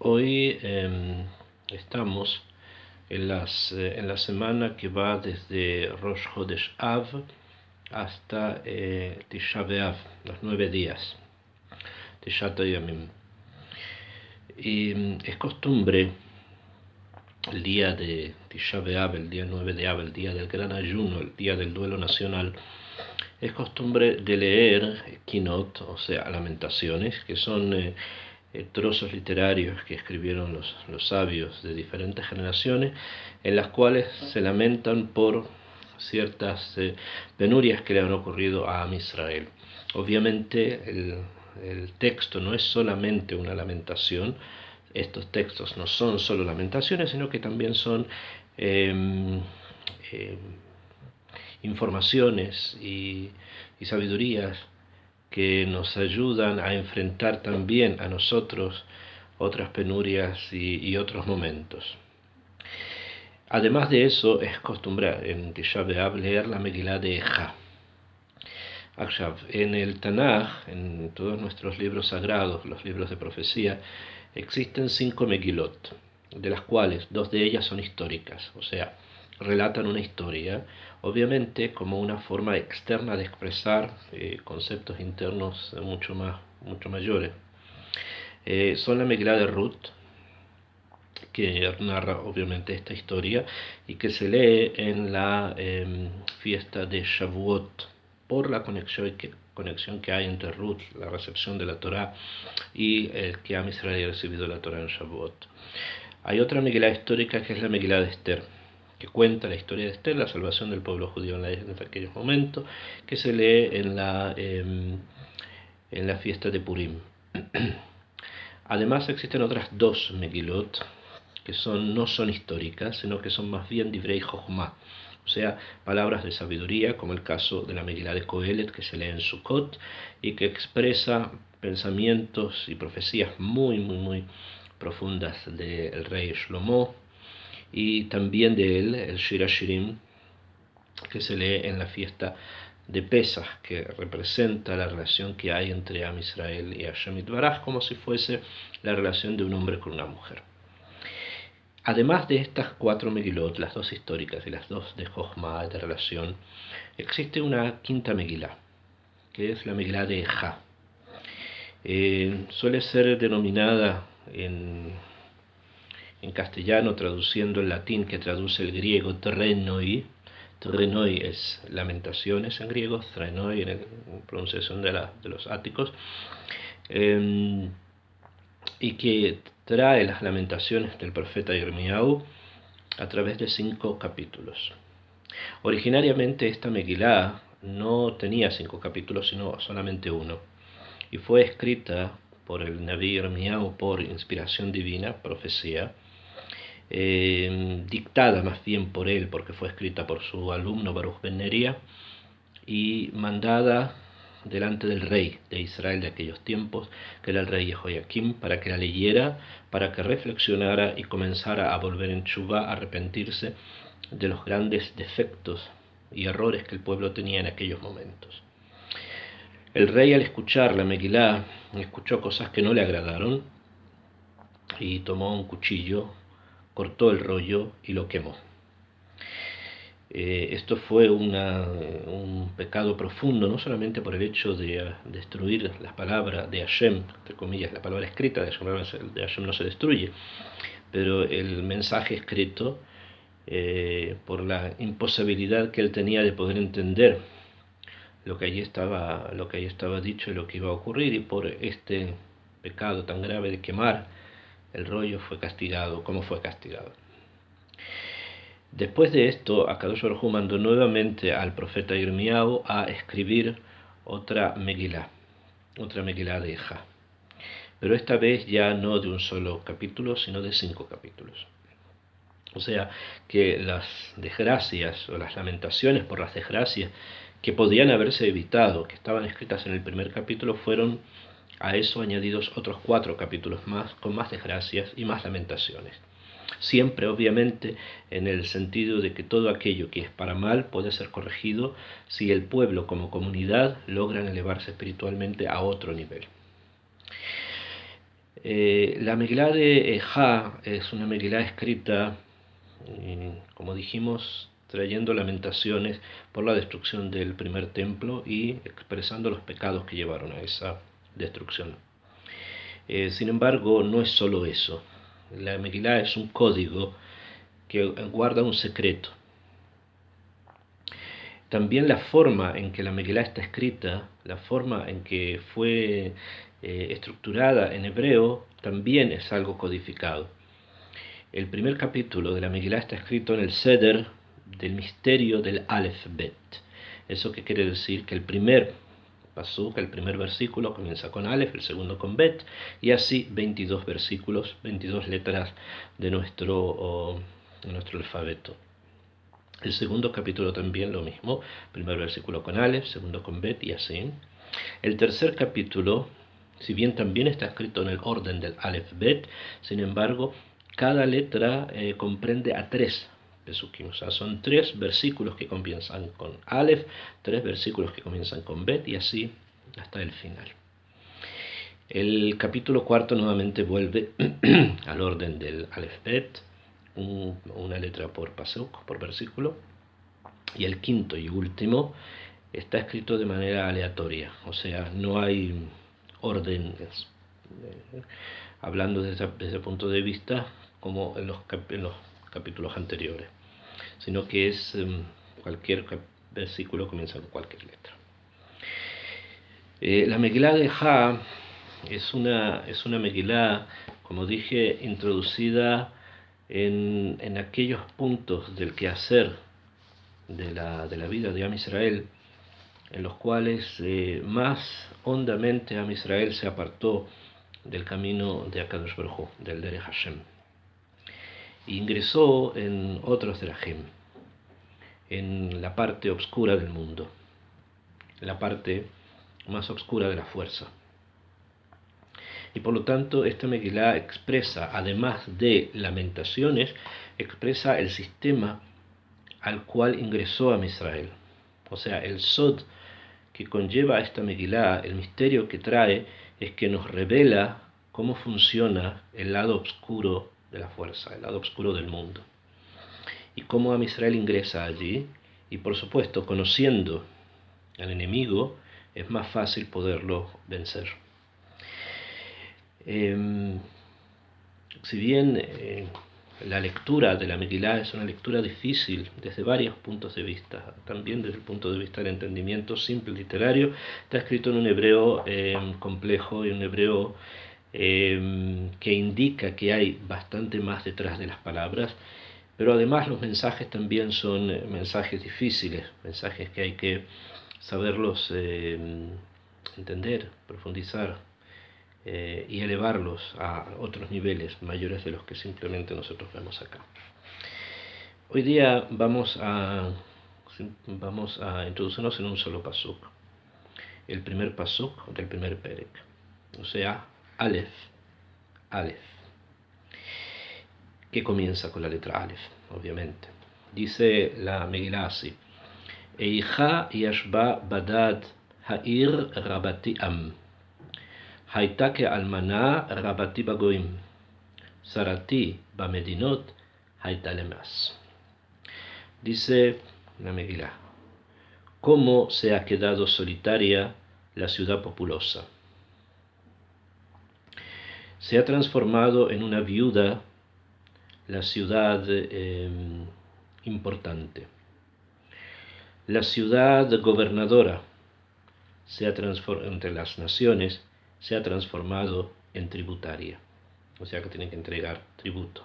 Hoy estamos en la semana que va desde Rosh Chodesh Av hasta Tisha B'Av, los 9 días, Tishat Yamim. Y es costumbre el día de Tisha B'Av, el día 9 de Av, el día del gran ayuno, el día del duelo nacional, es costumbre de leer Kinot, o sea, lamentaciones, que son trozos literarios que escribieron los sabios de diferentes generaciones, en las cuales se lamentan por ciertas penurias que le han ocurrido a Am Israel. Obviamente el texto no es solamente una lamentación. Estos textos no son solo lamentaciones, sino que también son informaciones y sabidurías que nos ayudan a enfrentar también a nosotros otras penurias y otros momentos. Además de eso, es costumbre en Tisha B'Av leer la Megilá de Ejá. En el Tanaj, en todos nuestros libros sagrados, los libros de profecía, existen 5 Megilot, de las cuales 2 de ellas son históricas, o sea, relatan una historia, obviamente como una forma externa de expresar conceptos internos mucho mayores. Son la Megilá de Ruth, que narra obviamente esta historia y que se lee en la fiesta de Shavuot, por la conexión que hay entre Ruth, la recepción de la Torá, y el que Am Israel haya recibido la Torá en Shavuot. Hay otra Megilá histórica que es la Megilá de Esther, que cuenta la historia de Esther, la salvación del pueblo judío en aquellos momentos, que se lee en la fiesta de Purim. Además existen otras 2 Megilot que no son históricas, sino que son más bien Divrei Jochma, o sea, palabras de sabiduría, como el caso de la Megilá de Kohelet, que se lee en Sukkot y que expresa pensamientos y profecías muy profundas del rey Shlomo, y también de él, el Shir HaShirim, que se lee en la fiesta de Pesach, que representa la relación que hay entre Am Israel y Hashem Yitbaraj, como si fuese la relación de un hombre con una mujer. Además de estas 4 Megilot, las 2 históricas y las 2 de Jochma, de relación, existe una quinta Megilá, que es la Megilá de Ejá. Suele ser denominada en castellano, traduciendo el latín que traduce el griego Trenoi. Trenoi es lamentaciones en griego, Trenoi en pronunciación de los áticos, y que trae las lamentaciones del profeta Yirmiyahu a través de 5 capítulos. Originariamente esta Megilá no tenía 5 capítulos, sino solamente 1, y fue escrita por el Naví Yirmiyahu por inspiración divina, profecía, dictada más bien por él, porque fue escrita por su alumno Baruch ben Neria, y mandada delante del rey de Israel de aquellos tiempos, que era el rey Jehoiakim, para que la leyera, para que reflexionara y comenzara a volver en Teshuvá, a arrepentirse de los grandes defectos y errores que el pueblo tenía en aquellos momentos. El rey, al escuchar la Megilá, escuchó cosas que no le agradaron y tomó un cuchillo, cortó el rollo y lo quemó. Esto fue un pecado profundo, no solamente por el hecho de destruir las palabras de Hashem, entre comillas, la palabra escrita de Hashem no se destruye, pero el mensaje escrito, por la imposibilidad que él tenía de poder entender lo que allí estaba dicho y lo que iba a ocurrir, y por este pecado tan grave de quemar el rollo fue castigado. ¿Cómo fue castigado? Después de esto, Akadosh Baruj Hu mandó nuevamente al profeta Yirmiyahu a escribir otra Megilá de Ejá, pero esta vez ya no de un solo capítulo, sino de 5 capítulos. O sea que las desgracias o las lamentaciones por las desgracias que podían haberse evitado, que estaban escritas en el primer capítulo, fueron a eso añadidos otros 4 capítulos más, con más desgracias y más lamentaciones. Siempre, obviamente, en el sentido de que todo aquello que es para mal puede ser corregido si el pueblo como comunidad logran elevarse espiritualmente a otro nivel. La Megilá de Ejá es una Megilá escrita, como dijimos, trayendo lamentaciones por la destrucción del primer templo y expresando los pecados que llevaron a esa destrucción. Sin embargo, no es solo eso. La Megilá es un código que guarda un secreto. También la forma en que la Megilá está escrita, la forma en que fue estructurada en hebreo, también es algo codificado. El primer capítulo de la Megilá está escrito en el Seder del misterio del Aleph Bet. Eso que quiere decir que el primer pasuk, el primer versículo comienza con Aleph, el segundo con Bet, y así 22 versículos, 22 letras de nuestro alfabeto. El segundo capítulo también lo mismo, primer versículo con Aleph, segundo con Bet y así. El tercer capítulo, si bien también está escrito en el orden del Aleph Bet, sin embargo, cada letra comprende a 3 pesukim, o sea, son 3 versículos que comienzan con Aleph, 3 versículos que comienzan con Bet y así hasta el final. El capítulo cuarto nuevamente vuelve al orden del Aleph Bet, una letra por pasuk, por versículo, y el quinto y último está escrito de manera aleatoria, o sea, no hay orden, hablando desde ese punto de vista como en los capítulos anteriores, sino que es cualquier versículo comienza con cualquier letra. La Megilá de Ejá es una Megilá, como dije, introducida en aquellos puntos del quehacer de la vida de Am Israel, en los cuales más hondamente Am Israel se apartó del camino de Akadosh Baruj Hu, del Derech Hashem, e ingresó en otros derajim, en la parte oscura del mundo, en la parte más oscura de la fuerza. Y por lo tanto esta Megilá expresa, además de lamentaciones, expresa el sistema al cual ingresó Am Israel. O sea, el sod que conlleva esta Megilá, el misterio que trae, es que nos revela cómo funciona el lado oscuro de la fuerza, el lado oscuro del mundo. Y cómo Am Israel ingresa allí, y por supuesto, conociendo al enemigo, es más fácil poderlo vencer. Si bien la lectura de la Megilá es una lectura difícil desde varios puntos de vista, también desde el punto de vista del entendimiento simple literario, está escrito en un hebreo complejo y un hebreo que indica que hay bastante más detrás de las palabras, pero además los mensajes también son mensajes difíciles, mensajes que hay que saberlos entender, profundizar y elevarlos a otros niveles mayores de los que simplemente nosotros vemos acá. Hoy día vamos a introducirnos en un solo pasuk, el primer pasuk del primer perek, o sea, Aleph, que comienza con la letra Aleph, obviamente. Dice la Megilá así: Eicha yashba badad ha'ir rabati am, הייתה כאלמנה רבתי בגויים, שרתי במדינות הייתה למס. Dice la Megilá: ¿cómo se ha quedado solitaria la ciudad populosa? Se ha transformado en una viuda la ciudad importante. La ciudad gobernadora se ha transformado entre las naciones, se ha transformado en tributaria, o sea que tiene que entregar tributo.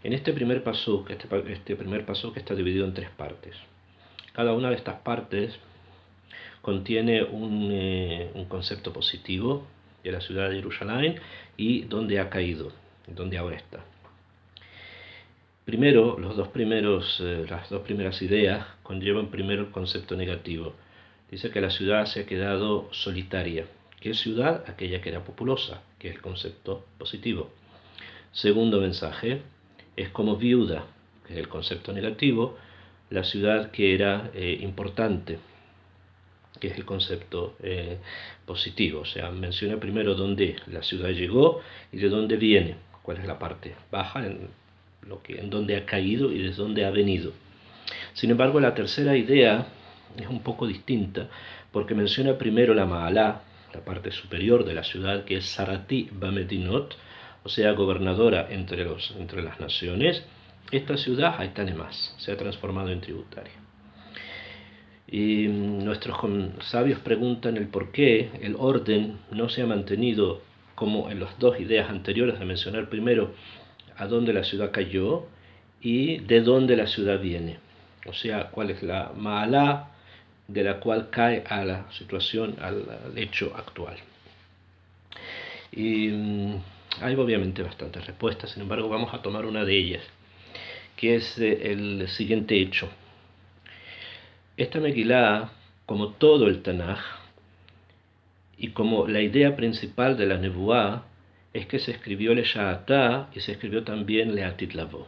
En este primer pasuk, está dividido en 3 partes. Cada una de estas partes contiene un concepto positivo de la ciudad de Jerusalén y dónde ha caído, dónde ahora está. Primero, las dos primeras ideas conllevan primero el concepto negativo. Dice que la ciudad se ha quedado solitaria. ¿Qué ciudad? Aquella que era populosa, que es el concepto positivo. Segundo mensaje, es como viuda, que es el concepto negativo, la ciudad que era importante. que es el concepto positivo. O sea, menciona primero dónde la ciudad llegó y de dónde viene, cuál es la parte baja, en dónde ha caído y desde dónde ha venido. Sin embargo, la tercera idea es un poco distinta, porque menciona primero la Ma'alá, la parte superior de la ciudad, que es Sarati Bamedinot, o sea, gobernadora entre las naciones. Esta ciudad, Haitanemas, se ha transformado en tributaria. Y nuestros sabios preguntan el por qué el orden no se ha mantenido como en las dos ideas anteriores de mencionar primero a dónde la ciudad cayó y de dónde la ciudad viene. O sea, cuál es la Ma'alá de la cual cae a la situación, al hecho actual. Y hay obviamente bastantes respuestas, sin embargo vamos a tomar una de ellas, que es el siguiente hecho. Esta Megilá, como todo el Tanaj, y como la idea principal de la Nebuá, es que se escribió Le Sha'atá y se escribió también Le Atit Lavo.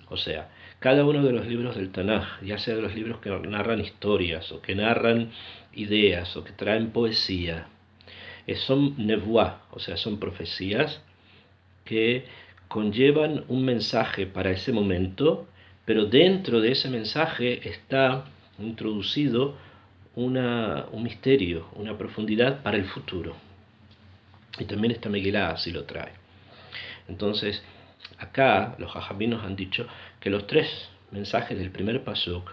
O sea, cada uno de los libros del Tanaj, ya sea de los libros que narran historias, o que narran ideas, o que traen poesía, son Nebuá, o sea, son profecías que conllevan un mensaje para ese momento, pero dentro de ese mensaje está introducido un misterio, una profundidad para el futuro. Y también esta Megilá así lo trae. Entonces, acá los jajamim nos han dicho que los tres mensajes del primer pasuk,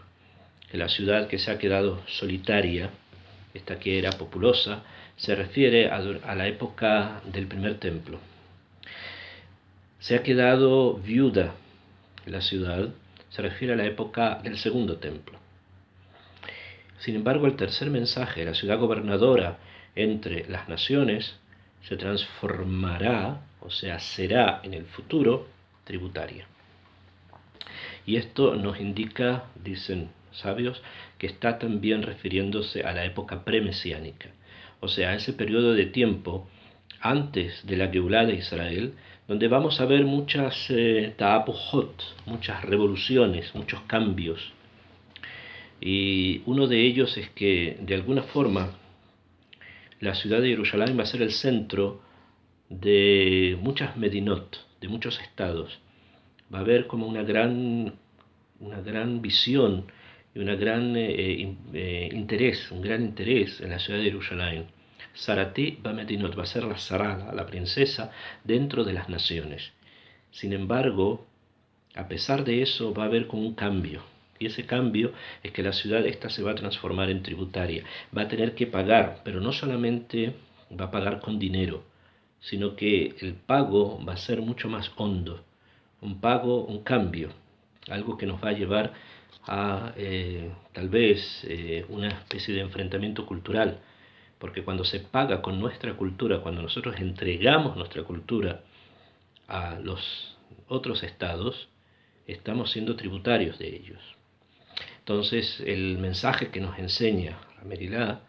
que la ciudad que se ha quedado solitaria, esta que era populosa, se refiere a la época del primer templo. Se ha quedado viuda la ciudad, se refiere a la época del segundo templo. Sin embargo, el tercer mensaje, la ciudad gobernadora entre las naciones, se transformará, o sea, será en el futuro tributaria. Y esto nos indica, dicen sabios, que está también refiriéndose a la época premesiánica, o sea, a ese periodo de tiempo antes de la Geulá de Israel, donde vamos a ver muchas ta'apuhot, muchas revoluciones, muchos cambios. Y uno de ellos es que, de alguna forma, la ciudad de Jerusalén va a ser el centro de muchas medinot, de muchos estados. Va a haber como una gran visión y un gran interés en la ciudad de Jerusalén. Sarati Bamedinot va a ser la Sarada, la princesa, dentro de las naciones. Sin embargo, a pesar de eso, va a haber como un cambio. Y ese cambio es que la ciudad esta se va a transformar en tributaria. Va a tener que pagar, pero no solamente va a pagar con dinero, sino que el pago va a ser mucho más hondo. Un pago, un cambio, algo que nos va a llevar a tal vez una especie de enfrentamiento cultural, porque cuando se paga con nuestra cultura, cuando nosotros entregamos nuestra cultura a los otros estados, estamos siendo tributarios de ellos. Entonces, el mensaje que nos enseña la Megilá,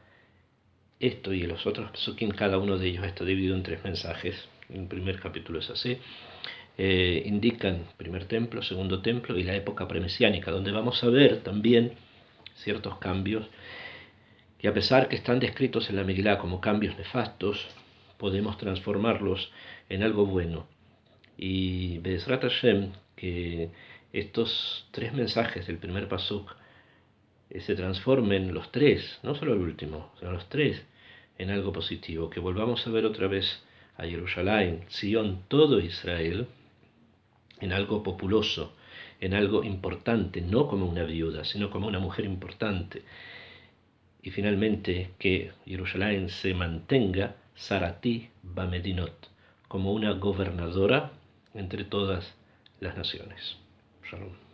esto y los otros pesukim, cada uno de ellos está dividido en tres mensajes. El primer capítulo es así. Indican primer templo, segundo templo y la época premesiánica, donde vamos a ver también ciertos cambios que, a pesar que están descritos en la Megilá como cambios nefastos, podemos transformarlos en algo bueno. Y Be'ezrat Hashem, que estos tres mensajes del primer pasuk se transformen los tres, no solo el último, sino los tres, en algo positivo, que volvamos a ver otra vez a Jerusalén, Sion, todo Israel, en algo populoso, en algo importante, no como una viuda, sino como una mujer importante. Y finalmente que Jerusalén se mantenga Sarati Bamedinot, como una gobernadora entre todas las naciones. Shalom.